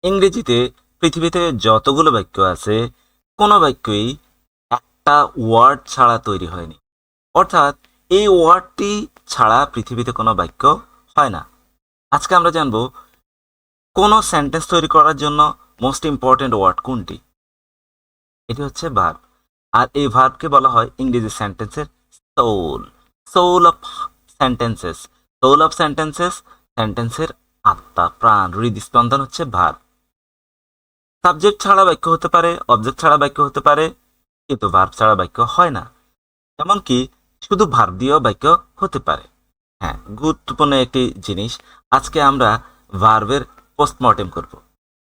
ইংরেজিতে পৃথিবীতে যতগুলো বাক্য আছে কোনো বাক্যই একটা ওয়ার্ড ছাড়া তৈরি হয়নি। অর্থাৎ এই ওয়ার্ডটি ছাড়া পৃথিবীতে কোনো বাক্য হয় না। আজকে আমরা জানব কোনো সেন্টেন্স তৈরি করার জন্য মোস্ট ইম্পর্ট্যান্ট ওয়ার্ড কোনটি। এটি হচ্ছে ভার্ব। আর এই ভার্বকে বলা হয় ইংরেজি সেন্টেন্সের soul. Soul of sentences. Soul of sentences, সেন্টেন্সের আত্মা, প্রাণ, হৃদস্পন্দন হচ্ছে ভার্ব। সাবজেক্ট ছাড়া বাক্য হতে পারে, অবজেক্ট ছাড়া বাক্য হতে পারে, কিন্তু ভার্ব ছাড়া বাক্য হয় না। এমনকি শুধু ভার্ব দিয়েও বাক্য হতে পারে। হ্যাঁ, গুরুত্বপূর্ণ একটি জিনিস, আজকে আমরা ভার্বের পোস্টমর্টেম করব।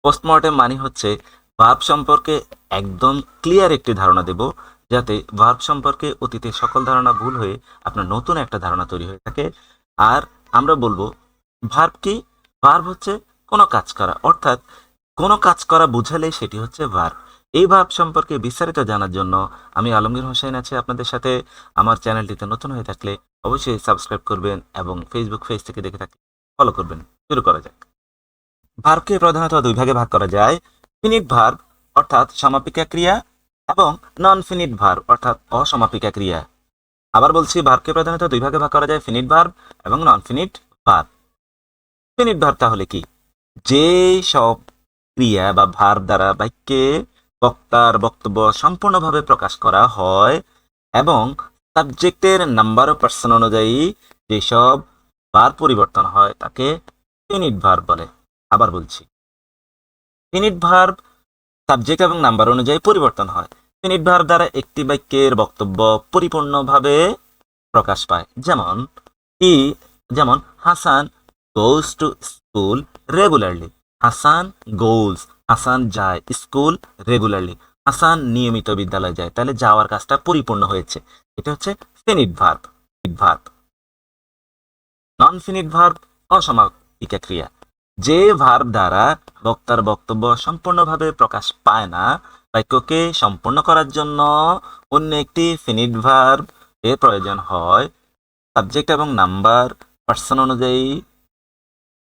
পোস্টমর্টেম মানে হচ্ছে ভার্ব সম্পর্কে একদম ক্লিয়ার একটি ধারণা দেব, যাতে ভার্ব সম্পর্কে অতীতের সকল ধারণা ভুল হয়ে আপনার নতুন একটা ধারণা তৈরি হয়ে থাকে। আর আমরা বলবো ভার্ব কি? ভার্ব হচ্ছে কোনো কাজ করা, অর্থাৎ কোনো কাজ করা বুঝালে সেটি হচ্ছে ভার্ব। এই ভার্ব সম্পর্কে বিস্তারিত জানার জন্য আমি আলমগীর হোসেন আছি আপনাদের সাথে। আমার চ্যানেলটিতে নতুন হয়ে থাকলে অবশ্যই সাবস্ক্রাইব করবেন এবং ফেসবুক পেজ থেকে দেখে থাকলে ফলো করবেন। শুরু করা যাক। ভার্বকে প্রধানত দুই ভাগে ভাগ করা যায়, ফিনিট ভার্ব অর্থাৎ সমাপিকা ক্রিয়া এবং নন ফিনিট ভার্ব অর্থাৎ অসমাপিকা ক্রিয়া। আবার বলছি, ভার্বকে প্রধানত দুই ভাগে ভাগ করা যায়, ফিনিট ভার্ব এবং নন ফিনিট ভার্ব। ফিনিট ভার্ব তাহলে কি? যে সব ক্রিয়া বা ভার্ব দ্বারা বাক্যে বক্তার বক্তব্য সম্পূর্ণভাবে প্রকাশ করা হয় এবং সাবজেক্টের নাম্বার ও পার্সন অনুযায়ী যেসব ভার্ব পরিবর্তন হয় তাকে ফিনিট ভার্ব বলে। আবার বলছি, ফিনিট ভার্ব সাবজেক্ট এবং নাম্বার অনুযায়ী পরিবর্তন হয়। ফিনিট ভার্ব দ্বারা একটি বাক্যের বক্তব্য পরিপূর্ণভাবে প্রকাশ পায়। যেমন ই যেমন Hasan goes to school regularly. Hasan goes, Hasan যায়, স্কুল রেগুলারলি, হাসান নিয়মিত বিদ্যালয়ে যায়। তাহলে যাওয়ার কাজটা পরিপূর্ণ হয়েছে, এটা হচ্ছে finite verb. Verb non finite verb অসমাপিকা ক্রিয়া। যে ভার্ব দ্বারা বক্তার বক্তব্য সম্পূর্ণভাবে প্রকাশ পায় না, বাক্যকে সম্পূর্ণ করার জন্য অন্য একটি ফিনিট ভার্ব এর প্রয়োজন হয়। সাবজেক্ট এবং নাম্বার, পার্সন অনুযায়ী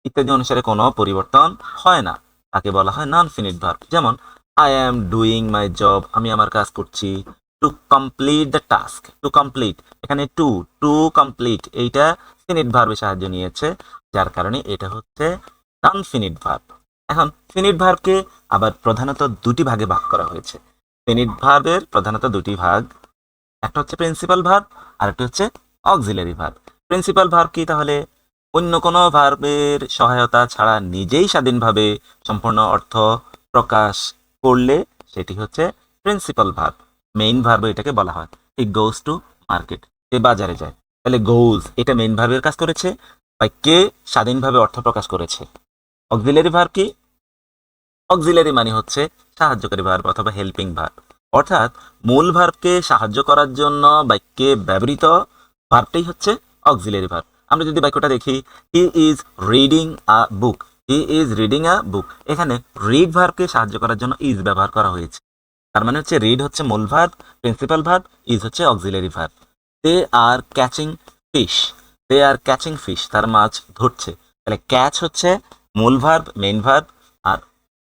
ইত্যাদি অনুসারে কোনো পরিবর্তন হয় না, তাকে বলা হয় নন ফিনিট ভার্ব। যেমন I am doing my job, আমি আমার কাজ করছি। To complete the task, to complete, এখানে টু কমপ্লিট এইটা ফিনিট ভার্বের সাহায্য নিয়েছে, যার কারণে এটা হচ্ছে নন ফিনিট ভার্ব। এখন ফিনিট ভার্বকে আবার প্রধানত দুটি ভাগে ভাগ করা হয়েছে। ফিনিট ভার্বের প্রধানত দুটি ভাগ, একটা হচ্ছে প্রিন্সিপাল ভার্ব আর একটা হচ্ছে অক্সিলারি ভার্ব। প্রিন্সিপাল ভার্ব কি? তাহলে অন্য কোনো ভার্বের সহায়তা ছাড়া নিজেই স্বাধীনভাবে সম্পূর্ণ অর্থ প্রকাশ করলে সেটি হচ্ছে প্রিন্সিপাল ভার্ব। মেইন ভার্ব এটাকে বলা হয়। হি গোজ টু মার্কেট, সে বাজারে যায়। তাহলে গোজ এটা মেইন ভার্বের কাজ করেছে, বাক্যে স্বাধীনভাবে অর্থ প্রকাশ করেছে। অক্সিলারি ভার্ব কি? অক্সিলারি মানে হচ্ছে সাহায্যকারী ভার্ব অথবা হেল্পিং ভার্ব, অর্থাৎ মূল ভার্বকে সাহায্য করার জন্য বাক্যে ব্যবহৃত ভার্বটাই হচ্ছে অক্সিলারি ভার্ব। আমরা যদি বাক্যটা দেখি, he is reading a book, he is reading a book, এখানে রিড ভার্বকে সাহায্য করার জন্য ইজ ব্যবহার করা হয়েছে। তার মানে হচ্ছে রিড হচ্ছে মূল ভার্ব, প্রিন্সিপাল ভার্ব, ইজ হচ্ছে অক্সিলারি ভার্ব। দে আর ক্যাচিং ফিশ, দে আর ক্যাচিং ফিশ, তার মাছ ধরছে। তাহলে ক্যাচ হচ্ছে মূল ভার্ব, মেইন ভার্ব,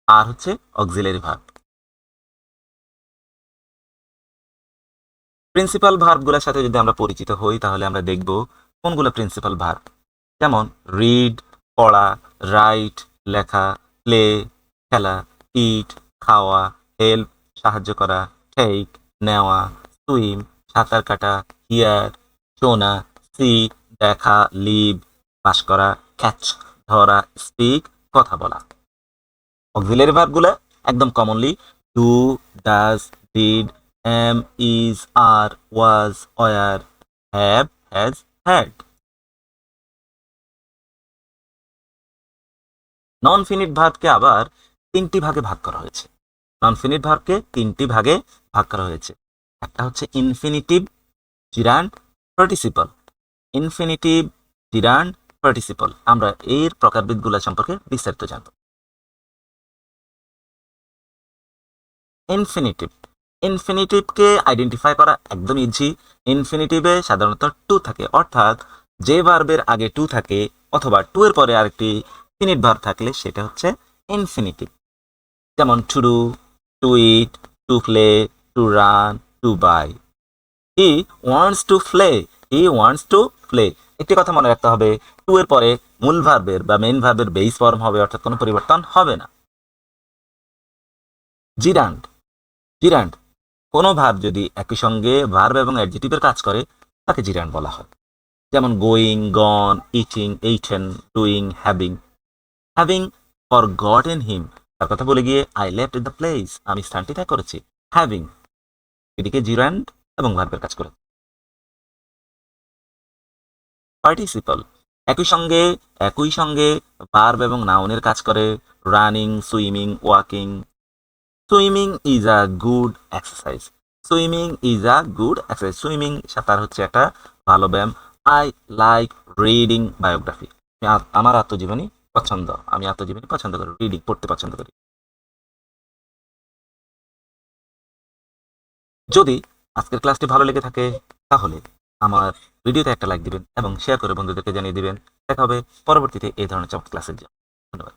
আর হচ্ছে অক্সিলারি ভার্ব। প্রিন্সিপাল ভার্বগুলোর সাথে যদি আমরা পরিচিত হই তাহলে আমরা দেখব কোনগুলো প্রিন্সিপাল ভার্ব। যেমন রিড পড়া, রাইট লেখা, প্লে খেলা, ইট খাওয়া, হেল্প সাহায্য করা, টেক নেওয়া, সুইম সাঁতার কাটা, হিয়ার শোনা, সি দেখা, লিভ বাস করা, ক্যাচ ধরা, স্পিক কথা বলা। অক্সিলারি ভার্বগুলো একদম commonly do, does, did, am, is, are, was, were, have, has, had। Non finite ভার্বকে আবার তিনটি ভাগে ভাগ করা হয়েছে। নন ফিনিট ভার্বকে তিনটি ভাগে ভাগ করা হয়েছে। একটা হচ্ছে ইনফিনিটিভ, জিরান্ড, পার্টিসিপল। ইনফিনিটিভ, জিরান্ড, পার্টিসিপল, আমরা এর প্রকারভেদগুলো সম্পর্কে বিস্তারিত জানব। ইনফিনিটিভ, ইনফিনিটিভকে আইডেন্টিফাই করা একদম ইজি। ইনফিনিটিভে সাধারণত টু থাকে, অর্থাৎ যে ভার্বের আগে টু থাকে অথবা টু এর পরে আরেকটি ফিনিট ভার্ব থাকলে সেটা হচ্ছে ইনফিনিটিভ। যেমন to do, to eat, to play, to run, to buy. He wants to play, he wants to play. একটি কথা মনে রাখতে হবে, টু এর পরে মূল ভার্বের বা মেইন ভার্বের বেস ফর্ম হবে, অর্থাৎ কোনো পরিবর্তন হবে না। জিরান্ড, জিরান্ড কোনো ভার্ব যদি একই সঙ্গে ভার্ব এবং অ্যাডজেক্টিভের কাজ করে তাকে জিরান্ড বলা হয়। যেমন going, gone, eating, eaten, doing, having. Having forgotten him, তার কথা বলে গিয়ে আই লেফট দ্য প্লেস, আমি স্থানটি ত্যাগ করেছি। হ্যাভিং এদিকে জিরান্ড এবং ভার্বের কাজ করে। পার্টিসিপল একই সঙ্গে ভার্ব এবং নাউনের কাজ করে। Running, swimming, walking. Swimming is a good exercise, swimming is a good exercise. Swimming সাঁতার হচ্ছে একটা ভালো ব্যায়াম। আই লাইক রিডিং বায়োগ্রাফি, আমার আত্মজীবনী পছন্দ, আমি আত্মজীবনী পছন্দ করি, রিডিং পড়তে পছন্দ করি। যদি আজকের ক্লাসটি ভালো লেগে থাকে তাহলে আমার ভিডিওতে একটা লাইক দিবেন এবং শেয়ার করে বন্ধুদেরকে জানিয়ে দিবেন। দেখা হবে পরবর্তীতে এই ধরনের চমৎকার ক্লাসের জন্য। ধন্যবাদ।